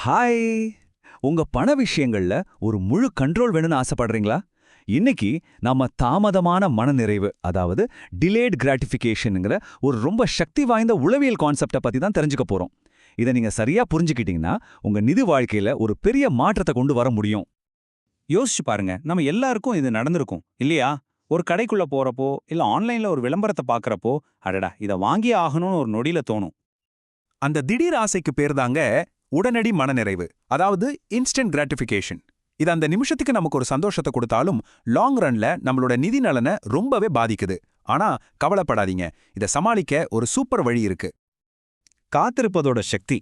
Hi. உங்க பண விஷயங்கள்ல ஒரு முழு கண்ட்ரோல் வேணும்னு ஆசைப்படுறீங்களா? இன்னைக்கு நாம தாமதமான மனநிறைவு, அதாவது டிலேட் கிராட்டிஃபிகேஷன்ங்கிற ஒரு ரொம்ப சக்தி வாய்ந்த உளவியல் கான்செப்டை பத்தி தான் தெரிஞ்சுக்க போறோம். இதை நீங்க சரியா புரிஞ்சுக்கிட்டீங்கன்னா உங்க நிதி வாழ்க்கையில ஒரு பெரிய மாற்றத்தை கொண்டு வர முடியும். யோசிச்சு பாருங்க, நம்ம எல்லாருக்கும் இது நடந்திருக்கும் இல்லையா? ஒரு கடைக்குள்ள போறப்போ இல்ல ஆன்லைன்ல ஒரு விளம்பரத்தை பார்க்கறப்போ, அடடா இத வாங்கியே ஆகணும்னு ஒரு நொடியில தோணும். அந்த திடீர் ஆசைக்கு பேர் தாங்க உடனடி மனநிறைவு, அதாவது இன்ஸ்டன்ட் கிராட்டிஃபிகேஷன். இது அந்த நிமிஷத்துக்கு நமக்கு ஒரு சந்தோஷத்தை கொடுத்தாலும் லாங் ரன்ல நம்மளோட நிதி நலனை ரொம்பவே பாதிக்குது. ஆனா கவலைப்படாதீங்க, இதை சமாளிக்க ஒரு சூப்பர் வழி இருக்கு. காத்திருப்பதோட சக்தி.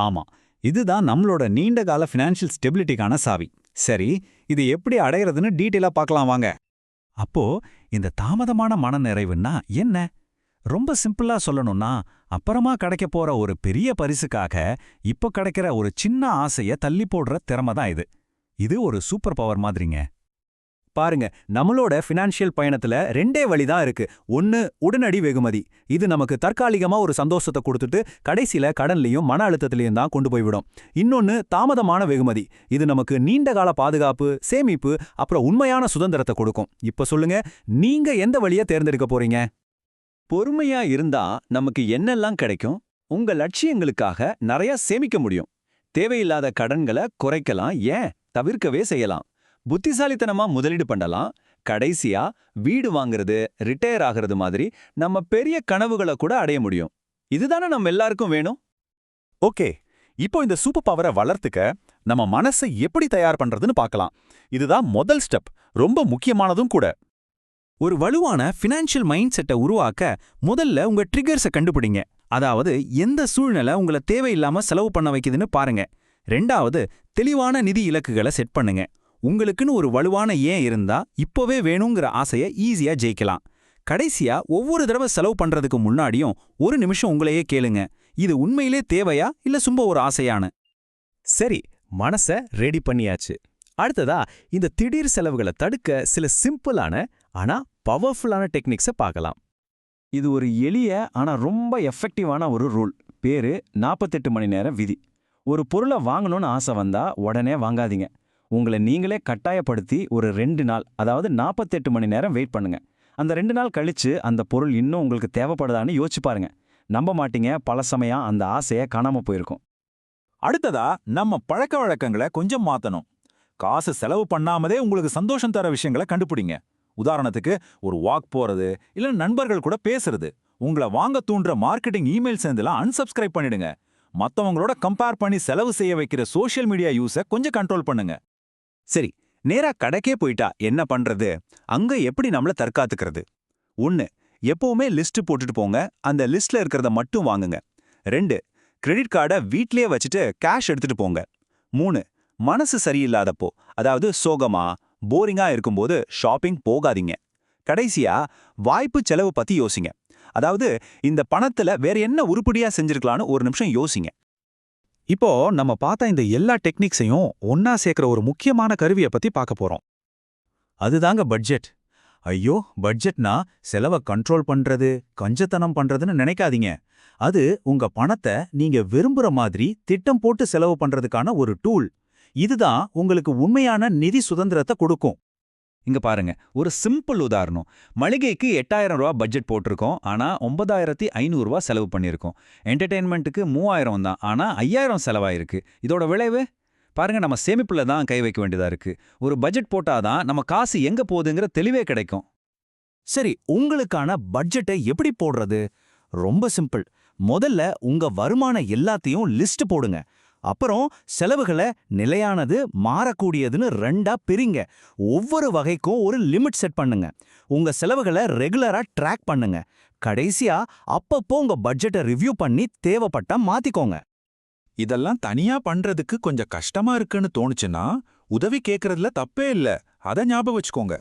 ஆமா, இதுதான் நம்மளோட நீண்டகால ஃபினான்ஷியல் ஸ்டெபிலிட்டிக்கான சாவி. சரி, இது எப்படி அடையிறதுன்னு டீட்டெயிலா பார்க்கலாம் வாங்க. அப்போ இந்த தாமதமான மனநிறைவுன்னா என்ன? ரொம்ப சிம்பிளா சொல்லணும்னா, அப்புறமா கிடைக்க போற ஒரு பெரிய பரிசுக்காக இப்போ கிடைக்கிற ஒரு சின்ன ஆசைய தள்ளி போடுற திறமை தான் இது. இது ஒரு சூப்பர் பவர் மாதிரிங்க. பாருங்க, நம்மளோட ஃபினான்ஷியல் பயணத்துல ரெண்டே வழிதான் இருக்கு. ஒன்னு உடனடி வெகுமதி. இது நமக்கு தற்காலிகமா ஒரு சந்தோஷத்தை கொடுத்துட்டு கடைசியில கடன்லையும் மன அழுத்தத்திலையும் தான் கொண்டு போய்விடும். இன்னொன்னு தாமதமான வெகுமதி. இது நமக்கு நீண்டகால பாதுகாப்பு, சேமிப்பு, அப்புறம் உண்மையான சுதந்திரத்தை கொடுக்கும். இப்ப சொல்லுங்க, நீங்க எந்த வழியை தேர்ந்தெடுக்க போறீங்க? பொறுமையா இருந்தா நமக்கு என்னெல்லாம் கிடைக்கும்? உங்க லட்சியங்களுக்காக நிறைய சேமிக்க முடியும். தேவையில்லாத கடன்களை குறைக்கலாம், ஏன் தவிர்க்கவே செய்யலாம். புத்திசாலித்தனமா முதலீடு பண்ணலாம். கடைசியா வீடு வாங்குறது, ரிட்டையர் ஆகிறது மாதிரி நம்ம பெரிய கனவுகளை கூட அடைய முடியும். இதுதானே நம்ம எல்லாருக்கும் வேணும். ஓகே, இப்போ இந்த சூப்பர் பவரை வளர்த்துக்க நம்ம மனசை எப்படி தயார் பண்றதுன்னு பார்க்கலாம். இதுதான் முதல் ஸ்டெப், ரொம்ப முக்கியமானதும் கூட. ஒரு வலுவான ஃபினான்ஷியல் மைண்ட் செட்டை உருவாக்க முதல்ல உங்க ட்ரிகர்ஸை கண்டுபிடிங்க. அதாவது எந்த சூழ்நிலை உங்களை தேவையில்லாம செலவு பண்ண வைக்குதுன்னு பாருங்க. ரெண்டாவது, தெளிவான நிதி இலக்குகளை செட் பண்ணுங்க. உங்களுக்குன்னு ஒரு வலுவான ஏன் இருந்தா இப்போவே வேணுங்கிற ஆசையை ஈஸியா ஜெயிக்கலாம். கடைசியா, ஒவ்வொரு தடவை செலவு பண்றதுக்கு முன்னாடியும் ஒரு நிமிஷம் உங்களையே கேளுங்க, இது உண்மையிலே தேவையா இல்ல சும்மா ஒரு ஆசையானு. சரி, மனசை ரெடி பண்ணியாச்சு. அடுத்ததா, இந்த திடீர் செலவுகளை தடுக்க சில சிம்பிளான ஆனா பவர்ஃபுல்லான டெக்னிக்ஸை பார்க்கலாம். இது ஒரு எளிய ஆனா ரொம்ப எஃபெக்டிவான ஒரு ரூல். பேரு 48 மணி நேரம் விதி. ஒரு பொருளை வாங்கணும்னு ஆசை வந்தா உடனே வாங்காதீங்க. உங்களை நீங்களே கட்டாயப்படுத்தி ஒரு 2 நாள், அதாவது 48 மணி நேரம் வெயிட் பண்ணுங்க. அந்த 2 நாள் கழிச்சு அந்த பொருள் இன்னும் உங்களுக்கு தேவைப்படுதான்னு யோசிச்சு பாருங்க. நம்ப மாட்டீங்க, பல சமயம் அந்த ஆசையை காணாம போயிருக்கும். அடுத்ததா, நம்ம பழக்க வழக்கங்களை கொஞ்சம் மாத்தணும். காசு செலவு பண்ணாமதே உங்களுக்கு சந்தோஷம் தர விஷயங்களை கண்டுபிடிங்க. உதாரணத்துக்கு, ஒரு வாக் போறது, இல்ல நண்பர்கள் கூட பேசுறது. உங்களை வாங்க தூண்டுற மார்க்கெட்டிங் இமெயில் சேர்ந்தெல்லாம் அன்சப்ஸ்கிரைப் பண்ணிடுங்க. மத்தவங்களோட கம்பேர் பண்ணி செலவு செய்ய வைக்கிற சோஷியல் மீடியா யூஸை கொஞ்சம் கண்ட்ரோல் பண்ணுங்க. சரி, நேரா கடைக்கே போயிட்டா என்ன பண்றது? அங்க எப்படி நம்மள தற்காத்துக்கிறது? 1, எப்பவுமே லிஸ்ட் போட்டுட்டு போங்க, அந்த லிஸ்ட்ல இருக்கிறத மட்டும் வாங்குங்க. 2, கிரெடிட் கார்டை வீட்லயே வச்சுட்டு கேஷ் எடுத்துட்டு போங்க. 3, மனசு சரியில்லாதப்போ, அதாவது சோகமா போரிங்கா இருக்கும்போது ஷாப்பிங் போகாதீங்க. கடைசியா, வாய்ப்பு செலவு பத்தி யோசிங்க. அதாவது இந்த பணத்துல வேற என்ன உருப்படியா செஞ்சிருக்கலான்னு ஒரு நிமிஷம் யோசிங்க. இப்போ நம்ம பார்த்த இந்த எல்லா டெக்னிக்ஸையும் ஒன்னா சேர்க்கிற ஒரு முக்கியமான கருவியை பத்தி பார்க்க போறோம். அதுதாங்க பட்ஜெட். ஐயோ, பட்ஜெட்னா செலவை கண்ட்ரோல் பண்றது, கஞ்சத்தனம் பண்றதுன்னு நினைக்காதீங்க. அது உங்க பணத்தை நீங்க விரும்புற மாதிரி திட்டம் போட்டு செலவு பண்றதுக்கான ஒரு டூல். இதுதான் உங்களுக்கு உண்மையான நிதி சுதந்திரத்தை கொடுக்கும். இங்க பாருங்க, ஒரு சிம்பிள் உதாரணம். மளிகைக்கு 8000 ரூபா பட்ஜெட் போட்டிருக்கோம், ஆனா 9500 ரூபா செலவு பண்ணியிருக்கோம். என்டர்டெயின்மெண்ட்டுக்கு 3000 தான், ஆனா 5000 செலவாயிருக்கு. இதோட விளைவு பாருங்க, நம்ம சேமிப்புல தான் கை வைக்க வேண்டியதா இருக்கு. ஒரு பட்ஜெட் போட்டாதான் நம்ம காசு எங்க போகுதுங்கிற தெளிவே கிடைக்கும். சரி, உங்களுக்கான பட்ஜெட்டை எப்படி போடுறது? ரொம்ப சிம்பிள். முதல்ல உங்க வருமான எல்லாத்தையும் லிஸ்ட் போடுங்க. அப்புறம் செலவுகளை நிலையானது, மாறக்கூடியதுன்னு 2ஆ பிரிங்க. ஒவ்வொரு வகைக்கும் ஒரு லிமிட் செட் பண்ணுங்க. உங்க செலவுகளை ரெகுலரா ட்ராக் பண்ணுங்க. கடைசியா, அப்பப்போ உங்க பட்ஜெட்டை ரிவ்யூ பண்ணி தேவைப்பட்டா மாத்திக்கோங்க. இதெல்லாம் தனியா பண்றதுக்கு கொஞ்சம் கஷ்டமா இருக்குன்னு தோணுச்சுன்னா உதவி கேட்கறதுல தப்பே இல்ல. அதை ஞாபகம் வச்சுக்கோங்க.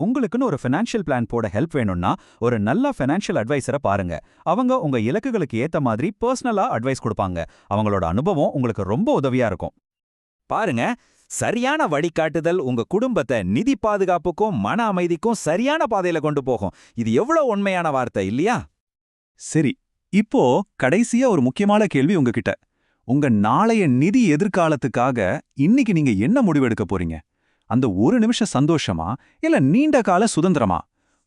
உங்களுக்குன்னு ஒரு ஃபினான்ஷியல் பிளான் போட ஹெல்ப் வேணும்னா ஒரு நல்ல ஃபினான்ஷியல் அட்வைசரை பாருங்க. அவங்க உங்க இலக்குகளுக்கு ஏத்த மாதிரி பர்சனலா அட்வைஸ் கொடுப்பாங்க. அவங்களோட அனுபவம் உங்களுக்கு ரொம்ப உதவியா இருக்கும். பாருங்க, சரியான வழிகாட்டுதல் உங்க குடும்பத்தை நிதி பாதுகாப்புக்கும் மன அமைதிக்கும் சரியான பாதையில கொண்டு போகும். இது எவ்வளவு உண்மையான வார்த்தை இல்லையா? சரி, இப்போ கடைசியா ஒரு முக்கியமான கேள்வி உங்ககிட்ட. உங்க நாளைய நிதி எதிர்காலத்துக்காக இன்னைக்கு நீங்க என்ன முடிவெடுக்க போறீங்க? அந்த ஒரு நிமிஷம் சந்தோஷமா இல்ல நீண்ட கால சுதந்திரமா?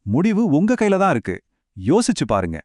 முடிவு உங்க கையில தான் இருக்கு. யோசிச்சு பாருங்க.